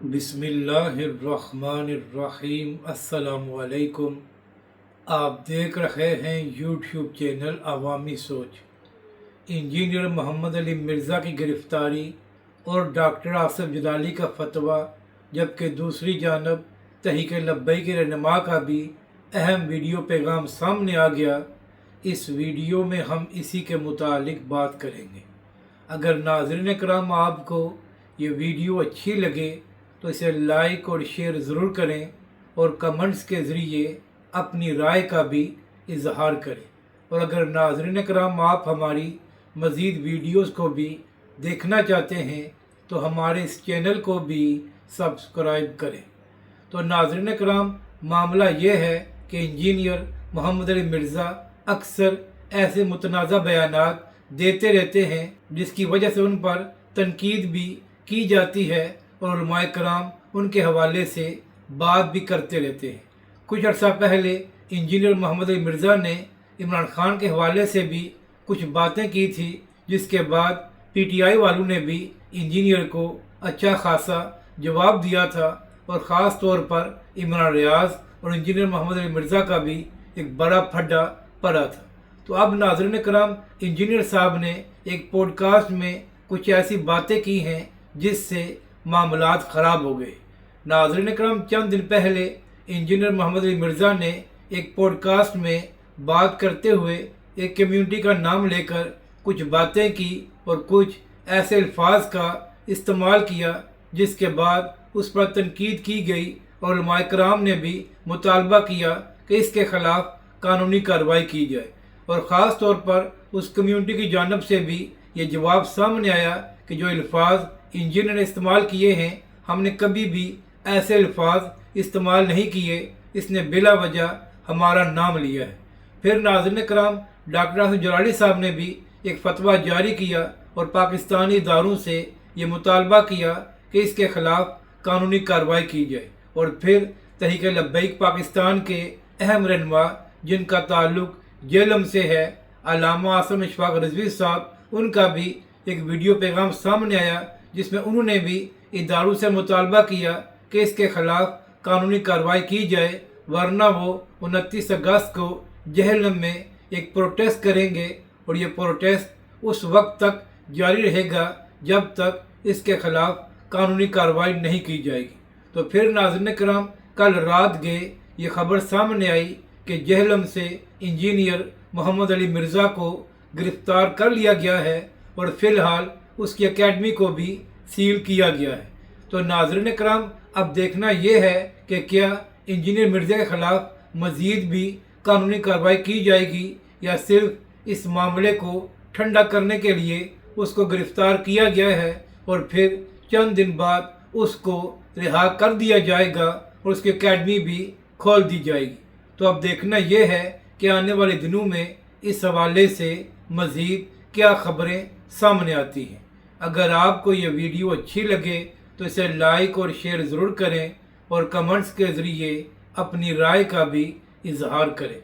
बिस्मिल्लाहिर्रहमानिर्रहीम। अस्सलाम वालेकुम। आप देख रहे हैं यूट्यूब चैनल अवामी सोच। इंजीनियर मोहम्मद अली मिर्ज़ा की गिरफ़्तारी और डॉक्टर आसिफ जलाली का फतवा, जबकि दूसरी जानब तहरीक लब्बैक के रहनुमा का भी अहम वीडियो पैगाम सामने आ गया। इस वीडियो में हम इसी के मुतालिक बात करेंगे। अगर नाज़रीन कराम आपको ये वीडियो अच्छी लगे तो इसे लाइक और शेयर ज़रूर करें और कमेंट्स के ज़रिए अपनी राय का भी इजहार करें। और अगर नाज़रीन कराम आप हमारी मज़ीद वीडियोस को भी देखना चाहते हैं तो हमारे इस चैनल को भी सब्सक्राइब करें। तो नाज़रीन कराम, मामला ये है कि इंजीनियर मोहम्मद अली मिर्ज़ा अक्सर ऐसे मुतनाज़ा बयानात देते रहते हैं जिसकी वजह से उन पर तनकीद भी की जाती है और उलमाए कराम उनके हवाले से बात भी करते रहते हैं। कुछ अर्सा पहले इंजीनियर मोहम्मद अली मिर्ज़ा ने इमरान खान के हवाले से भी कुछ बातें की थी, जिसके बाद पीटीआई वालों ने भी इंजीनियर को अच्छा खासा जवाब दिया था और ख़ास तौर पर इमरान रियाज और इंजीनियर मोहम्मद अली मिर्ज़ा का भी एक बड़ा फड्डा पड़ा था। तो अब नाज़रीन कराम, इंजीनियर साहब ने एक पॉडकास्ट में कुछ ऐसी बातें की हैं जिससे मामलात ख़राब हो गए। नाज़रीन करम, चंद दिन पहले इंजीनियर मोहम्मद अली मिर्ज़ा ने एक पॉडकास्ट में बात करते हुए एक कम्युनिटी का नाम लेकर कुछ बातें की और कुछ ऐसे अल्फाज का इस्तेमाल किया जिसके बाद उस पर तनकीद की गई और उलमाए कराम ने भी मुतालबा किया कि इसके ख़िलाफ़ कानूनी कार्रवाई की जाए। और ख़ास तौर पर उस कम्युनिटी की जानब से भी ये जवाब सामने आया कि जो अल्फाज इंजीनियर ने इस्तेमाल किए हैं, हमने कभी भी ऐसे अल्फाज इस्तेमाल नहीं किए, इसने बिला वजह हमारा नाम लिया है। फिर नाज़रीन कराम, डॉक्टर आसिफ जलाली साहब ने भी एक फतवा जारी किया और पाकिस्तानी इदारों से ये मुतालबा किया कि इसके ख़िलाफ़ कानूनी कार्रवाई की जाए। और फिर तहरीक लब्बैक पाकिस्तान के अहम रहनुमा जिनका ताल्लुक जेलम से है, अल्लामा आसिम इशफाक रिजवी साहब, उनका भी एक वीडियो पैगाम सामने आया जिसमें उन्होंने भी इदारों से मुतालबा किया कि इसके ख़िलाफ़ कानूनी कार्रवाई की जाए, वरना वो 29 अगस्त को जहलम में एक प्रोटेस्ट करेंगे और ये प्रोटेस्ट उस वक्त तक जारी रहेगा जब तक इसके ख़िलाफ़ कानूनी कार्रवाई नहीं की जाएगी। तो फिर नाज़रीन कराम, कल रात गए ये ख़बर सामने आई कि जहलम से इंजीनियर मोहम्मद अली मिर्ज़ा को गिरफ़्तार कर लिया गया है और फ़िलहाल उसकी एकेडमी को भी सील किया गया है। तो नाज़रीन कराम, अब देखना यह है कि क्या इंजीनियर मिर्ज़ा के ख़िलाफ़ मज़ीद भी कानूनी कार्रवाई की जाएगी या सिर्फ इस मामले को ठंडा करने के लिए उसको गिरफ़्तार किया गया है और फिर चंद दिन बाद उसको रिहा कर दिया जाएगा और उसकी एकेडमी भी खोल दी जाएगी। तो अब देखना यह है कि आने वाले दिनों में इस हवाले से मज़ीद क्या खबरें सामने आती हैं। अगर आपको ये वीडियो अच्छी लगे तो इसे लाइक और शेयर ज़रूर करें और कमेंट्स के ज़रिए अपनी राय का भी इजहार करें।